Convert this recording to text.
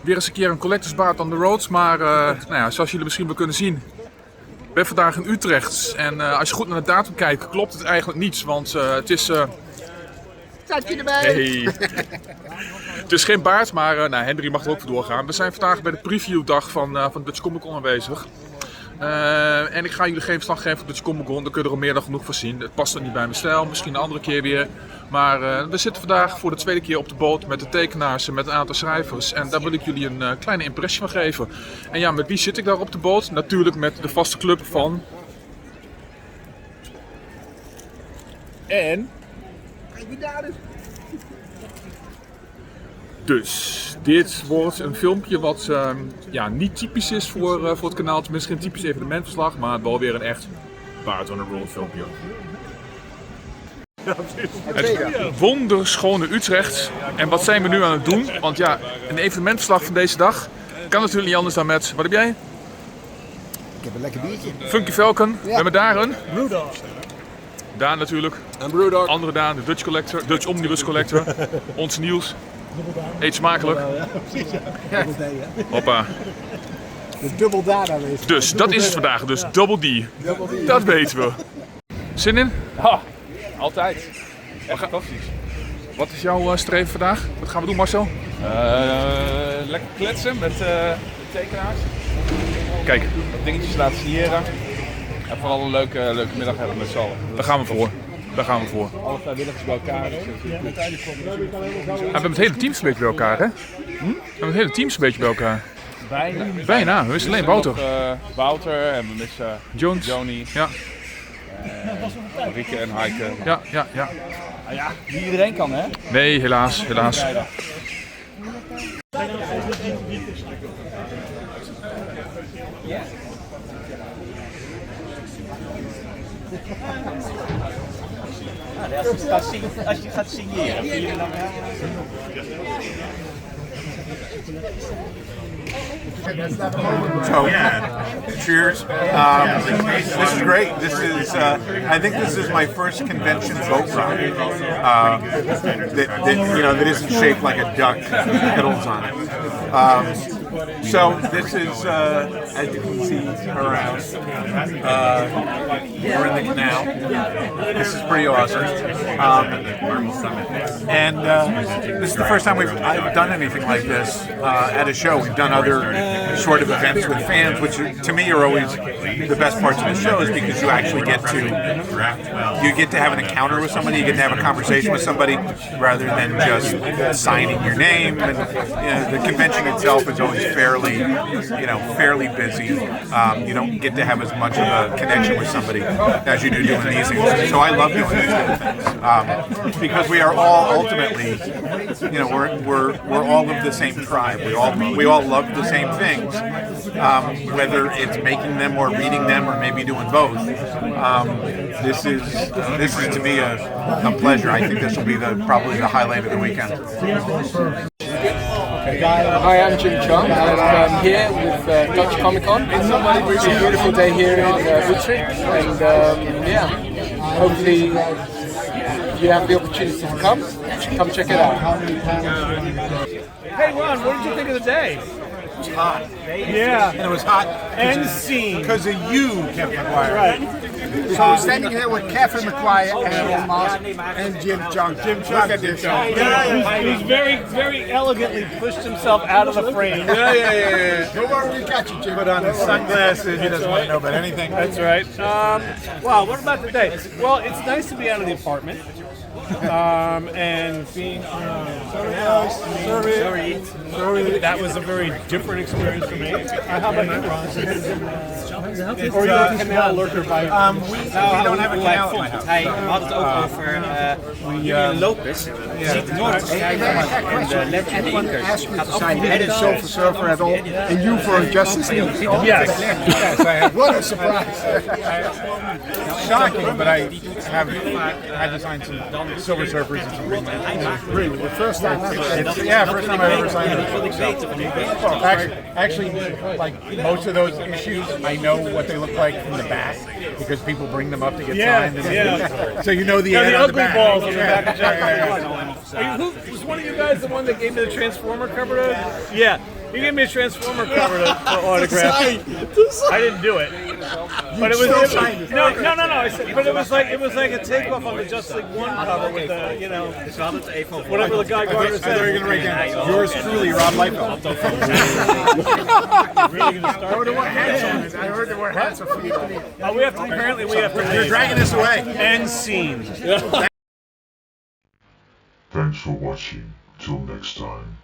Weer eens een keer een collectors Baard on the road, maar nou ja, zoals jullie misschien wel kunnen zien, ik ben vandaag in Utrecht. En als je goed naar de datum kijkt, klopt het eigenlijk niets, want het is... Staat je erbij? Hey. Het is geen Baard, maar nou, Henry mag er ook voor doorgaan. We zijn vandaag bij de previewdag van Dutch Comic Con aanwezig. En ik ga jullie geen verslag geven van Dutch Comic Con, daar kunnen er al meer dan genoeg voor zien. Het past er niet bij mijn stijl, misschien een andere keer weer. Maar we zitten vandaag voor de tweede keer op de boot met de tekenaars en met een aantal schrijvers. En daar wil ik jullie een kleine impressie van geven. En ja, met wie zit ik daar op de boot? Natuurlijk met de vaste club van... En... Dus dit wordt een filmpje wat ja, niet typisch is voor het kanaal. Tenminste geen typisch evenementverslag, maar wel weer een echt Baard on the road filmpje. Het wonderschone Utrecht. En wat zijn we nu aan het doen? Want ja, een evenementverslag van deze dag kan natuurlijk niet anders dan met... Wat heb jij? Ik heb een lekker biertje. Funky Falcon. We hebben daar een... Brewdog. Daan natuurlijk. Een Brewdog. Andere Daan, de Dutch Collector, Dutch Omnibus Collector. Ons Niels. Eet smakelijk. Hoppa. De dubbel dada is. Dus dat is het vandaag, dus Double D. Dat weten we. Zin in? Ha, altijd. Echt fantastisch. Wat is jouw streven vandaag? Wat gaan we doen, Marcel? Lekker kletsen met de tekenaars. Kijk, Wat dingetjes laten signeren. En vooral een leuke middag hebben met z'n allen. daar gaan we voor. Daar gaan we voor. Alle vrijwilligers bij elkaar. We hebben het hele team een beetje bij elkaar, hè? We hebben het hele team een beetje bij elkaar. Bijna, we missen alleen Wouter. Wouter en we missen Jones. Joni, Ja, Rieke en Heike. ja. Ah ja, niet iedereen kan hè? Nee, helaas. Als je gaat signeren, vind je dan wel? So, cheers. This is great. This is, I think this is my first convention boat ride that isn't shaped like a duck with pedals on it. So this is, as you can see around, we're in the canal. This is pretty awesome. And this is the first time I've done anything like this at a show. We've done other sort of events with fans, which to me are always the best parts of the shows because you actually get to have an encounter with somebody, you get to have a conversation with somebody rather than just signing your name. And the convention itself is always fairly busy. You don't get to have as much of a connection with somebody as you do doing these things. So I love doing these kind of things because we are all ultimately, we're all of the same tribe. We all love the same things, whether it's making them or reading them or maybe doing both. This is to me a pleasure. I think this will be probably the highlight of the weekend. Hi, I'm Jim Chung. I'm here with Dutch Comic Con. It's a beautiful day here in Utrecht, and hopefully you have the opportunity to come check it out. Hey Ron, what did you think of the day? It was hot. Yeah. And it was hot And scene. because of you, Kevin McGuire. Right. So we're standing here with Kevin McGuire and Jim Chung. Look at this. He's very, very elegantly pushed himself out of the frame. Yeah. Don't worry, we got you, Jim. Put on his sunglasses. He doesn't want to know about anything. That's right. Wow, what about the day? Well, it's nice to be out of the apartment. And being sorry, that was a very different experience for me. How about you, Ron? Or you're a canal lurker by... We don't have a canal at my house. Hij had het ook over Julian Lopez. Je ziet de Noord-schrijver en de letterlijke inkers. Ask you to sign any Silver Surfer at all, and you for a Justice League. Yes. What a surprise! Shocking, but I had to sign some Silver Surfers and some Really, the first time ever. first time I've ever signed them. Actually, like most of those issues, I know what they look like from the back because people bring them up to get signed. Yeah. So you know the Yeah, ad the on the ugly back. balls on the back of Jack. Who was one of you guys the one that gave me the Transformer cover? Yeah. You gave me a Transformer cover to autograph. I didn't do it, but it was no. I said, but it was like a takeoff on the Just League One cover with the whatever the guy Gardner said. They're gonna write down yours truly, Rob Liefeld. Really gonna start? I heard there were hats for you. We have to. Apparently, we have to. You're dragging this away. End scene. Thanks for watching. Till next time.